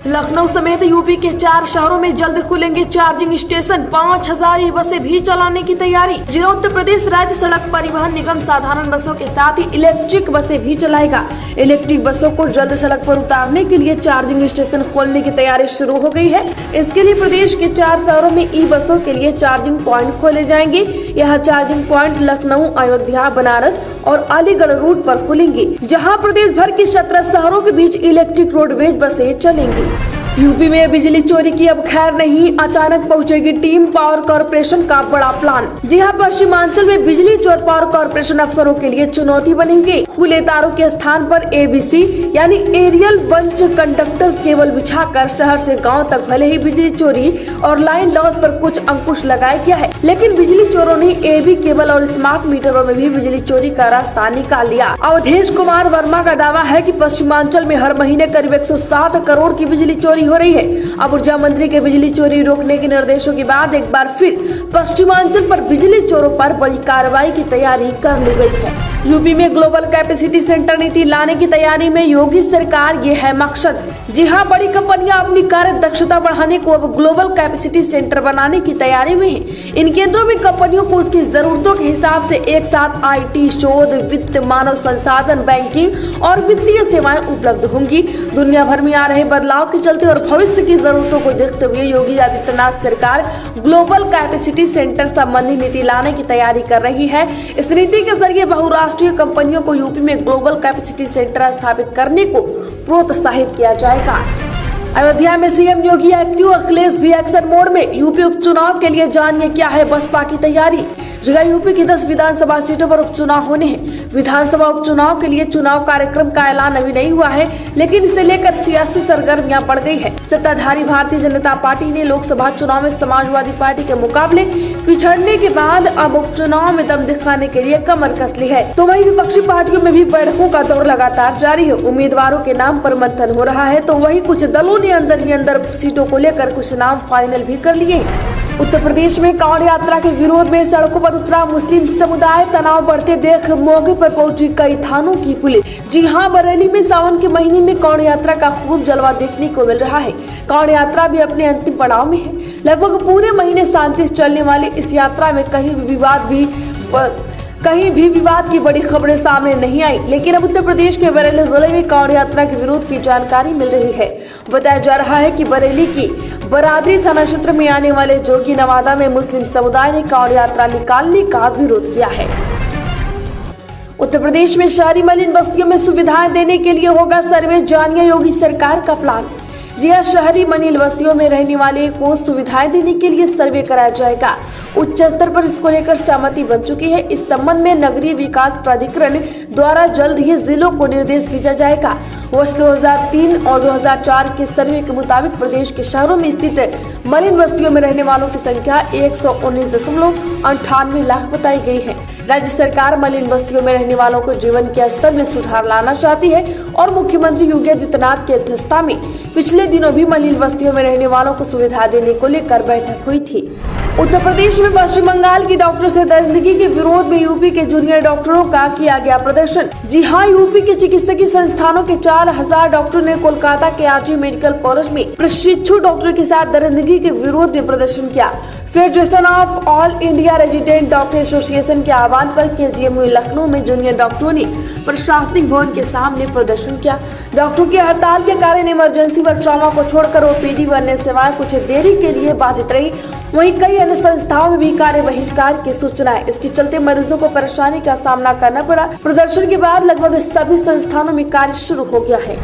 लखनऊ समेत यूपी के 4 शहरों में जल्द खुलेंगे चार्जिंग स्टेशन। 5000 ई बसें भी चलाने की तैयारी। जिला उत्तर प्रदेश राज्य सड़क परिवहन निगम साधारण बसों के साथ ही इलेक्ट्रिक बसें भी चलाएगा। इलेक्ट्रिक बसों को जल्द सड़क पर उतारने के लिए चार्जिंग स्टेशन खोलने की तैयारी शुरू हो गई है। इसके लिए प्रदेश के 4 शहरों में ई बसों के लिए चार्जिंग प्वाइंट खोले जाएंगे। यह चार्जिंग प्वाइंट लखनऊ, अयोध्या, बनारस और अलीगढ़ रूट पर खुलेंगे, जहां प्रदेश भर के 17 शहरों के बीच इलेक्ट्रिक रोडवेज बसें चलेंगी। यूपी में बिजली चोरी की अब खैर नहीं, अचानक पहुंचेगी टीम। पावर कॉर्पोरेशन का बड़ा प्लान। जी हां, पश्चिमांचल में बिजली चोर पावर कॉर्पोरेशन अफसरों के लिए चुनौती बनेंगे। खुले तारों के स्थान पर एबीसी यानी एरियल बंच कंडक्टर केबल बिछाकर शहर से गांव तक भले ही बिजली चोरी और लाइन लॉस पर कुछ अंकुश लगाया गया है, लेकिन बिजली चोरों ने एबी केबल और स्मार्ट मीटरों में भी बिजली चोरी का रास्ता निकाल लिया। अवधेश कुमार वर्मा का दावा है कि पश्चिमांचल में हर महीने करीब 107 करोड़ की बिजली चोरी हो रही है। अब ऊर्जा मंत्री के बिजली चोरी रोकने के निर्देशों के बाद एक बार फिर पश्चिमांचल पर बिजली चोरों पर बड़ी कार्रवाई की तैयारी कर ली गई है। यूपी में ग्लोबल कैपेसिटी सेंटर नीति लाने की तैयारी में योगी सरकार, ये है मकसद। जी हां, बड़ी कंपनियां अपनी कार्य दक्षता बढ़ाने को अब ग्लोबल कैपेसिटी सेंटर बनाने की तैयारी में है। इन केंद्रों में कंपनियों को उसकी जरूरतों के हिसाब से एक साथ आईटी, शोध, वित्त, मानव संसाधन, बैंकिंग और वित्तीय सेवाएं उपलब्ध होंगी। दुनिया भर में आ रहे बदलाव के चलते और भविष्य की जरूरतों को देखते हुए योगी आदित्यनाथ सरकार ग्लोबल कैपेसिटी सेंटर संबंधी नीति लाने की तैयारी कर रही है। इस नीति के जरिए बहुराष्ट्रीय कंपनियों को यूपी में ग्लोबल कैपेसिटी सेंटर स्थापित करने को प्रोत्साहित किया जाएगा। अयोध्या में सीएम योगी एक्टिव, अखिलेश भी एक्शन मोड में। यूपी उपचुनाव के लिए जानिए क्या है बसपा की तैयारी। जगह यूपी की 10 विधानसभा सीटों पर उपचुनाव होने हैं। विधानसभा उपचुनाव के लिए चुनाव कार्यक्रम का ऐलान अभी नहीं हुआ है, लेकिन इसे लेकर सियासी सरगर्मियां बढ़ गई है। सत्ताधारी भारतीय जनता पार्टी ने लोकसभा चुनाव में समाजवादी पार्टी के मुकाबले पिछड़ने के बाद अब उपचुनाव में दम दिखाने के लिए कमर कस ली है। तो वही विपक्षी पार्टियों में भी बैठकों का दौर लगातार जारी है। उम्मीदवारों के नाम पर मंथन हो रहा है, तो वही कुछ दलों ने अंदर ही अंदर सीटों को लेकर कुछ नाम फाइनल भी कर लिए। उत्तर प्रदेश में कांवड़ यात्रा के विरोध में सड़कों पर उतरा मुस्लिम समुदाय। तनाव बढ़ते देख मौके पर पहुंची कई थानों की पुलिस। जी हां, बरेली में सावन के महीने में कांवड़ यात्रा का खूब जलवा देखने को मिल रहा है। कांवड़ यात्रा भी अपने अंतिम पड़ाव में है। लगभग पूरे महीने शांति से चलने वाली इस यात्रा में कहीं भी विवाद की बड़ी खबरें सामने नहीं आई, लेकिन अब उत्तर प्रदेश के बरेली जिले में कांवड़ यात्रा के विरोध की जानकारी मिल रही है। बताया जा रहा है कि बरेली की बरादरी थाना क्षेत्र में आने वाले जोगी नवादा में मुस्लिम समुदाय ने कांवड़ यात्रा निकालने का विरोध किया है। उत्तर प्रदेश में शहरी मलिन बस्तियों में सुविधाएं देने के लिए होगा सर्वे, जानिए योगी सरकार का प्लान। जी हां, शहरी मलिन बस्तियों में रहने वाले को सुविधाएं देने के लिए सर्वे कराया जाएगा। उच्च स्तर पर इसको लेकर सहमति बन चुकी है। इस संबंध में नगरीय विकास प्राधिकरण द्वारा जल्द ही जिलों को निर्देश भेजा जाएगा। वर्ष 2003 और 2004 के सर्वे के मुताबिक प्रदेश के शहरों में स्थित मलिन बस्तियों में रहने वालों की संख्या 119.98 लाख बताई गई है। राज्य सरकार मलिन बस्तियों में रहने वालों को जीवन के स्तर में सुधार लाना चाहती है और मुख्यमंत्री योगी आदित्यनाथ की अध्यक्षता में पिछले दिनों भी मलिन बस्तियों में रहने वालों को सुविधा देने को लेकर बैठक हुई थी। उत्तर प्रदेश में पश्चिम बंगाल की डॉक्टर से दरिंदगी के विरोध में यूपी के जूनियर डॉक्टरों का किया गया प्रदर्शन। जी हां, यूपी के चिकित्सकीय संस्थानों के 4000 डॉक्टरों ने कोलकाता के आरजी मेडिकल कॉलेज में प्रशिक्षु डॉक्टर के साथ दरिंदगी के विरोध में प्रदर्शन किया। Federation of all India resident doctor association के आह्वान पर केजीएमयू लखनऊ में जूनियर डॉक्टरों ने प्रशासनिक भवन के सामने प्रदर्शन किया। डॉक्टरों की हड़ताल के कारण इमरजेंसी व ट्रॉमा को छोड़कर ओपीडी व अन्य सेवाएं कुछ देरी के लिए बाधित रही। वहीं कई अन्य संस्थाओं में भी कार्य बहिष्कार की सूचना है। इसके चलते मरीजों को परेशानी का सामना करना पड़ा। प्रदर्शन के बाद लगभग सभी संस्थानों में कार्य शुरू हो गया है।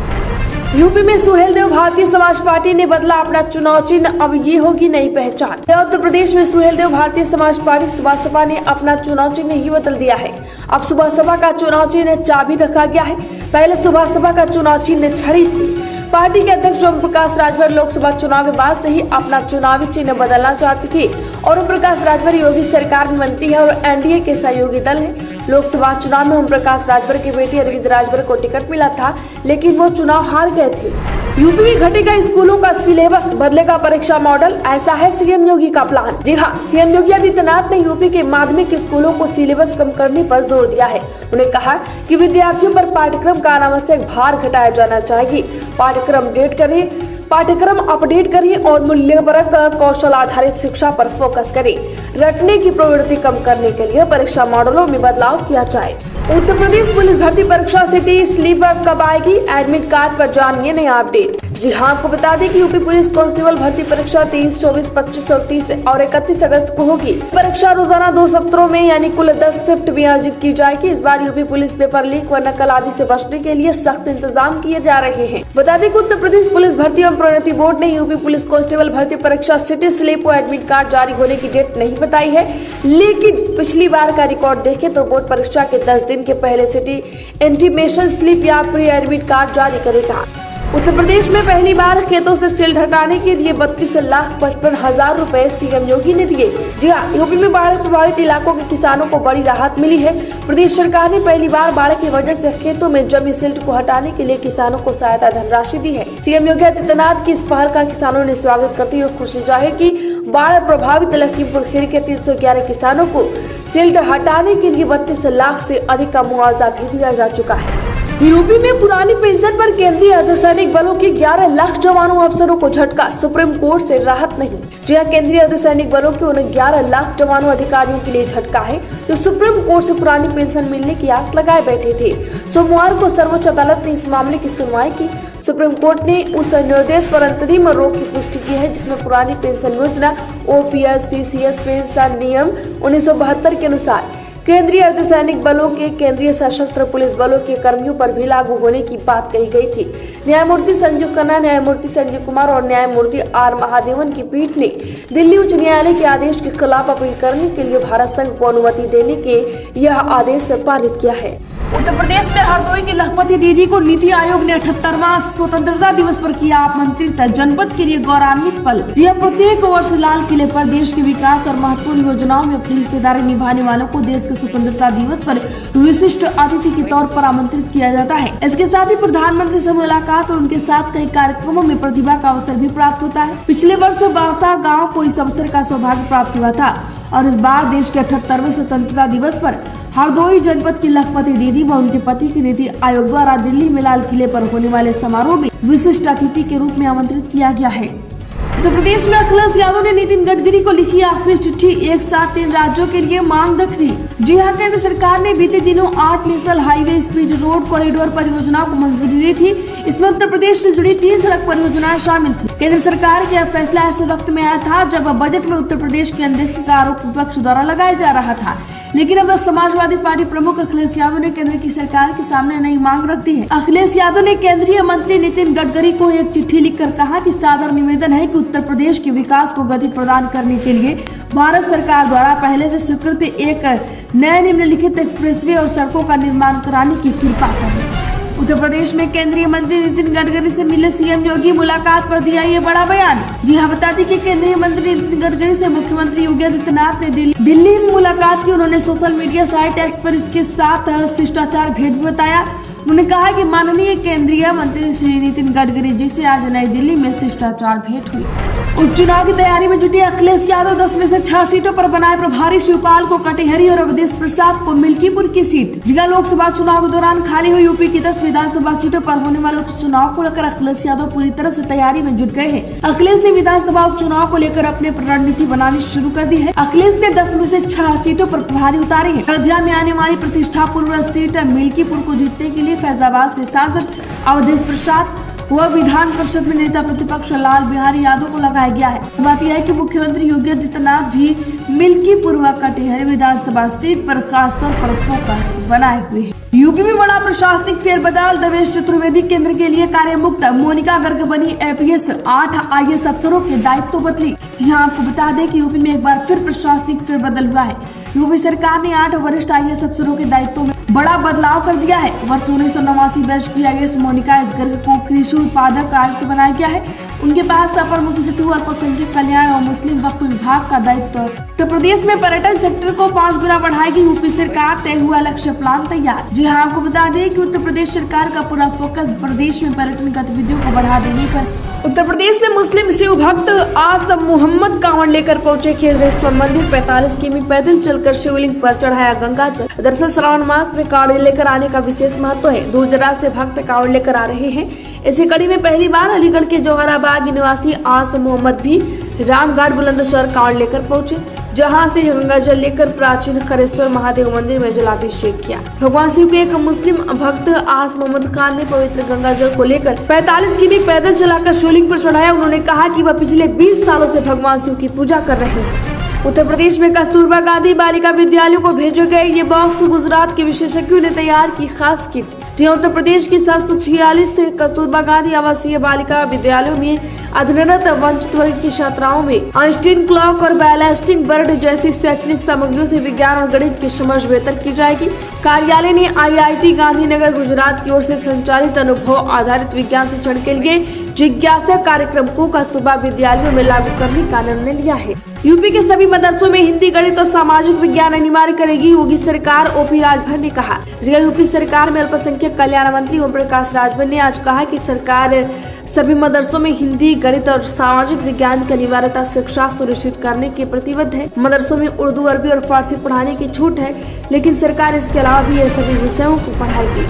यूपी में सुहेलदेव भारतीय समाज पार्टी ने बदला अपना चुनाव चिन्ह, अब ये होगी नई पहचान। उत्तर प्रदेश में सुहेलदेव भारतीय समाज पार्टी सुबह ने अपना चुनाव चिन्ह ही बदल दिया है। अब सुबह का चुनाव चिन्ह चाबी रखा गया है। पहले सुबह का चुनाव चिन्ह छड़ी थी। पार्टी के अध्यक्ष ओम प्रकाश राजभर लोकसभा चुनाव के बाद से ही अपना चुनावी चिन्ह बदलना चाहती थी और ओम प्रकाश राजभर योगी सरकार में मंत्री है और एनडीए के सहयोगी दल है। लोकसभा चुनाव में ओम प्रकाश राजभर की बेटी अरविंद राजभर को टिकट मिला था, लेकिन वो चुनाव हार गए थे। यूपी में घटेगा स्कूलों का सिलेबस, बदलेगा परीक्षा मॉडल, ऐसा है सीएम योगी का प्लान। जी हां, सीएम योगी आदित्यनाथ ने यूपी के माध्यमिक स्कूलों को सिलेबस कम करने पर जोर दिया है। उन्होंने कहा कि विद्यार्थियों पर पाठ्यक्रम का अनावश्यक भार घटाया जाना चाहिए। पाठ्यक्रम अपडेट करें, पाठ्यक्रम अपडेट करें और मूल्यपरक कौशल आधारित शिक्षा पर फोकस करें। रटने की प्रवृत्ति कम करने के लिए परीक्षा मॉडलों में बदलाव किया जाए। उत्तर प्रदेश पुलिस भर्ती परीक्षा सिटी स्लीपर कब आएगी, एडमिट कार्ड पर जानिए नया अपडेट। जी हाँ, आपको बता दें कि यूपी पुलिस कांस्टेबल भर्ती परीक्षा 23, 24, 25 और 30 और 31 अगस्त को होगी। परीक्षा रोजाना 2 सत्रों में यानी कुल 10 शिफ्ट में आयोजित की जाएगी। इस बार यूपी पुलिस पेपर लीक व नकल आदि से बचने के लिए सख्त इंतजाम किए जा रहे हैं। बता दें कि उत्तर प्रदेश पुलिस भर्ती एवं प्रोन्नति बोर्ड ने यूपी पुलिस कांस्टेबल भर्ती परीक्षा सिटी स्लिप व एडमिट कार्ड जारी होने की डेट नहीं बताई है, लेकिन पिछली बार का रिकॉर्ड देखें तो बोर्ड परीक्षा के 10 दिन के पहले सिटी इंटीमेशन स्लिप या प्री एडमिट कार्ड जारी करेगा। उत्तर प्रदेश में पहली बार खेतों से सिल्ट हटाने के लिए 32,55,000 रुपए सीएम योगी ने दिए। जी हाँ, यूपी में बाढ़ प्रभावित इलाकों के किसानों को बड़ी राहत मिली है। प्रदेश सरकार ने पहली बार बाढ़ की वजह से खेतों में जमी सिल्ट को हटाने के लिए किसानों को सहायता धनराशि दी है। सीएम योगी आदित्यनाथ की इस पहल का किसानों ने स्वागत करते हुए खुशी जाहिर की। बाढ़ प्रभावित लखीमपुर खीरी के 311 किसानों को सिल्ट हटाने के लिए 32 लाख से अधिक का मुआवजा भी दिया जा चुका है। यूपी में पुरानी पेंशन पर केंद्रीय अर्धसैनिक बलों के 11 लाख जवानों अफसरों को झटका, सुप्रीम कोर्ट से राहत नहीं। जी हां, केंद्रीय अर्धसैनिक बलों के उन 11 लाख जवानों अधिकारियों के लिए झटका है जो सुप्रीम कोर्ट से पुरानी पेंशन मिलने की आस लगाए बैठे थे। सोमवार को सर्वोच्च अदालत ने इस मामले की सुनवाई की। सुप्रीम कोर्ट ने उस निर्देश पर अंतरिम रोक की पुष्टि की है जिसमें पुरानी पेंशन योजना ओपीएस सीसीएस पेंशन नियम 1972 के अनुसार केंद्रीय अर्धसैनिक बलों के केंद्रीय सशस्त्र पुलिस बलों के कर्मियों पर भी लागू होने की बात कही गई थी। न्यायमूर्ति संजीव खन्ना, न्यायमूर्ति संजय कुमार और न्यायमूर्ति आर महादेवन की पीठ ने दिल्ली उच्च न्यायालय के आदेश के खिलाफ अपील करने के लिए भारत संघ को अनुमति देने के यह आदेश पारित किया है। उत्तर प्रदेश में हरदोई की लखपति दीदी को नीति आयोग ने 78वां स्वतंत्रता दिवस पर किया आमंत्रित, जनपद के लिए गौरवान्वित पल। यह प्रत्येक वर्ष लाल किले पर देश के विकास और महत्वपूर्ण योजनाओं में अपनी हिस्सेदारी निभाने वालों को देश के स्वतंत्रता दिवस पर विशिष्ट अतिथि के तौर पर आमंत्रित किया जाता है। इसके साथ ही प्रधानमंत्री से मुलाकात और उनके साथ कई कार्यक्रमों में प्रतिभा का अवसर भी प्राप्त होता है। पिछले वर्ष बासा गाँव को इस अवसर का सौभाग्य प्राप्त हुआ था और इस बार देश के 78वें स्वतंत्रता दिवस पर हरदोई जनपद की लखपति दीदी व उनके पति की नीति आयोग द्वारा दिल्ली में लाल किले पर होने वाले समारोह में विशिष्ट अतिथि के रूप में आमंत्रित किया गया है। उत्तर प्रदेश में अखिलेश यादव ने नितिन गडकरी को लिखी आखिरी चिट्ठी, एक साथ 3 राज्यों के लिए मांग रख दी। जी हाँ, केंद्र सरकार ने बीते दिनों 8 national highway speed road corridor परियोजनाओं को मंजूरी दी थी। इसमें उत्तर प्रदेश से जुड़ी 3 सड़क परियोजनाएं शामिल थी। केंद्र सरकार का यह फैसला ऐसे वक्त में आया था जब बजट में उत्तर प्रदेश की अनदेखी का आरोप विपक्ष द्वारा लगाया जा रहा था, लेकिन अब समाजवादी पार्टी प्रमुख अखिलेश यादव ने केंद्र की सरकार के सामने नई मांग रख दी है। अखिलेश यादव ने केंद्रीय मंत्री नितिन गडकरी को एक चिट्ठी लिखकर कहा कि सादर निवेदन है कि उत्तर प्रदेश के विकास को गति प्रदान करने के लिए भारत सरकार द्वारा पहले से स्वीकृत एक नए निम्नलिखित एक्सप्रेसवे और सड़कों का निर्माण कराने की कृपा करें। उत्तर प्रदेश में केंद्रीय मंत्री नितिन गडकरी से मिले सीएम योगी, मुलाकात पर दिया ये बड़ा बयान। जी हाँ, बता दें कि केंद्रीय मंत्री नितिन गडकरी से मुख्यमंत्री योगी आदित्यनाथ ने दिल्ली में मुलाकात की। उन्होंने सोशल मीडिया साइट एक्स पर इसके साथ शिष्टाचार भेंट भी बताया। उन्होंने कहा कि माननीय केंद्रीय मंत्री श्री नितिन गडकरी जी से आज नई दिल्ली में शिष्टाचार भेंट हुई। उपचुनाव की तैयारी में जुटे अखिलेश यादव 10 में से 6 सीटों पर बनाए प्रभारी। शिवपाल को कटिहारी और अवधेश प्रसाद को मिल्कीपुर की सीट। जिला लोकसभा चुनाव के दौरान खाली हुई यूपी की 10 विधानसभा सीटों पर होने वाले उपचुनाव को लेकर अखिलेश यादव पूरी तरह से तैयारी में जुट गए हैं। अखिलेश ने विधानसभा उपचुनाव को लेकर अपने रणनीति बनानी शुरू कर दी है। अखिलेश ने 10 में से 6 सीटों पर प्रभारी उतारे हैं। अयोध्या में आने वाली प्रतिष्ठापूर्व सीट मिल्कीपुर को जीतने के लिए फैजाबाद से सांसद अवधेश प्रसाद वह विधान परिषद में नेता प्रतिपक्ष लाल बिहारी यादव को लगाया गया है। बात यह है कि मुख्यमंत्री योगी आदित्यनाथ भी मिल्कीपुर व कटिहारी विधानसभा सीट पर खासतौर पर फोकस बनाए हुए हैं। यूपी में बड़ा प्रशासनिक फेरबदल, देवेश चतुर्वेदी केंद्र के लिए कार्य मुक्त, मोनिका गर्ग बनी एपीएस, 8 आईएएस अफसरों के दायित्व बदली। जी हाँ, आपको बता दें कि यूपी में एक बार फिर प्रशासनिक फेरबदल हुआ है। यूपी सरकार ने 8 वरिष्ठ आईएएस अफसरों के दायित्व में बड़ा बदलाव कर दिया है। वर्ष 1989 बैच की आईएएस मोनिका एस गर्ग को कृषि उत्पादक आयुक्त बनाया गया है। उनके पास अपर मुख्य सचिव, अल्पसंख्यक कल्याण और मुस्लिम वक्फ विभाग का दायित्व। उत्तर प्रदेश में पर्यटन सेक्टर को 5 गुना बढ़ाएगी यूपी सरकार, तय हुआ लक्ष्य प्लान तैयार। जी हाँ, आपको बता दें कि उत्तर प्रदेश सरकार का पूरा फोकस प्रदेश में पर्यटन गतिविधियों को बढ़ा देने पर। उत्तर प्रदेश में मुस्लिम शिव भक्त आसम मोहम्मद कांवड़ लेकर पहुंचे खीरेश्वर मंदिर। 45 किमी पैदल चलकर शिवलिंग पर चढ़ाया गंगा जल। दरअसल श्रावण मास में कावड़ लेकर आने का विशेष महत्व है। दूर दराज से भक्त कावड़ लेकर आ रहे हैं। इसी कड़ी में पहली बार अलीगढ़ के जौहराबाग निवासी आस मोहम्मद भी रामगढ़ बुलंदशहर कावड़ लेकर पहुंचे, जहां से गंगा जल लेकर प्राचीन खरेश्वर महादेव मंदिर में जलाभिषेक किया। भगवान शिव के एक मुस्लिम भक्त आस मोहम्मद खान ने पवित्र गंगा जल को लेकर 45 किमी पैदल चलाकर शिवलिंग पर चढ़ाया। उन्होंने कहा कि वह पिछले 20 सालों से भगवान शिव की पूजा कर रहे हैं। उत्तर प्रदेश में कस्तूरबा गांधी बालिका विद्यालयों को भेजे गए ये बॉक्स गुजरात के विशेषज्ञों ने तैयार की खास किट। उत्तर प्रदेश की 746 कस्तूरबा गांधी आवासीय बालिका विद्यालयों में अध्ययनरत वंचित वर्ग की छात्राओं में आइंस्टीन क्लॉक और बैलास्टिक बर्ड जैसी शैक्षणिक सामग्रियों से विज्ञान और गणित की समझ बेहतर की जाएगी। कार्यालय ने IIT गांधीनगर गुजरात की ओर से संचालित अनुभव आधारित विज्ञान शिक्षण के लिए जिज्ञासा कार्यक्रम को कस्तूरबा विद्यालयों में लागू करने का निर्णय लिया है। यूपी के सभी मदरसों में हिंदी, गणित और सामाजिक विज्ञान अनिवार्य करेगी योगी सरकार, OP राजभर ने कहा। यूपी सरकार में अल्पसंख्यक कल्याण मंत्री ओम प्रकाश राजभर ने आज कहा कि सरकार सभी मदरसों में हिंदी, गणित और सामाजिक विज्ञान की अनिवार्यता शिक्षा सुनिश्चित करने के प्रतिबद्ध है। मदरसों में उर्दू, अरबी और फारसी पढ़ाने की छूट है, लेकिन सरकार इसके अलावा भी ये सभी विषयों को पढ़ाएगी।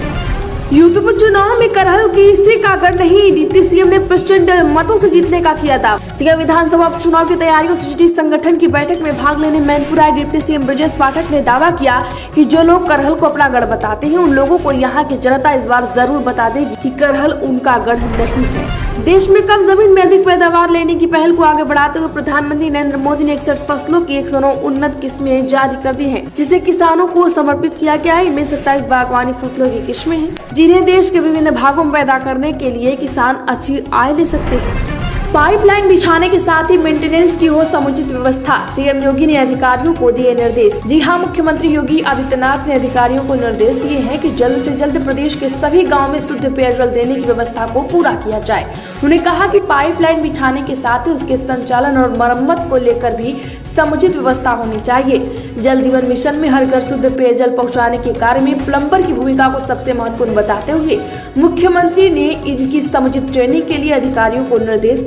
यूपी उपचुनाव में करहल किसी का गढ़ नहीं, डिप्टी सीएम ने प्रचंड मतों से जीतने का किया दावा। विधानसभा उपचुनाव की तैयारियों से संगठन की बैठक में भाग लेने मैनपुर आए डिप्टी सीएम ब्रजेश पाठक ने दावा किया कि जो लोग करहल को अपना गढ़ बताते हैं, उन लोगों को यहाँ की जनता इस बार जरूर बता देगी कि करहल उनका गढ़ नहीं है। देश में कम जमीन में अधिक पैदावार लेने की पहल को आगे बढ़ाते हुए प्रधानमंत्री नरेंद्र मोदी ने 61 फसलों की 109 उन्नत किस्में जारी कर दी हैं, जिसे किसानों को समर्पित किया गया है। इनमें 27 बागवानी फसलों की किस्में हैं, जिन्हें देश के विभिन्न भागों में पैदा करने के लिए किसान अच्छी आय ले सकते हैं। पाइपलाइन बिछाने के साथ ही मेंटेनेंस की हो समुचित व्यवस्था, सीएम योगी ने अधिकारियों को दिए निर्देश। जी हां, मुख्यमंत्री योगी आदित्यनाथ ने अधिकारियों को निर्देश दिए हैं कि जल्द से जल्द प्रदेश के सभी गांव में शुद्ध पेयजल देने की व्यवस्था को पूरा किया जाए। उन्होंने कहा कि पाइपलाइन बिछाने के साथ ही उसके संचालन और मरम्मत को लेकर भी समुचित व्यवस्था होनी चाहिए। जल जीवन मिशन में हर घर शुद्ध पेयजल पहुँचाने के कार्य में प्लम्बर की भूमिका को सबसे महत्वपूर्ण बताते हुए मुख्यमंत्री ने इनकी समुचित ट्रेनिंग के लिए अधिकारियों को निर्देश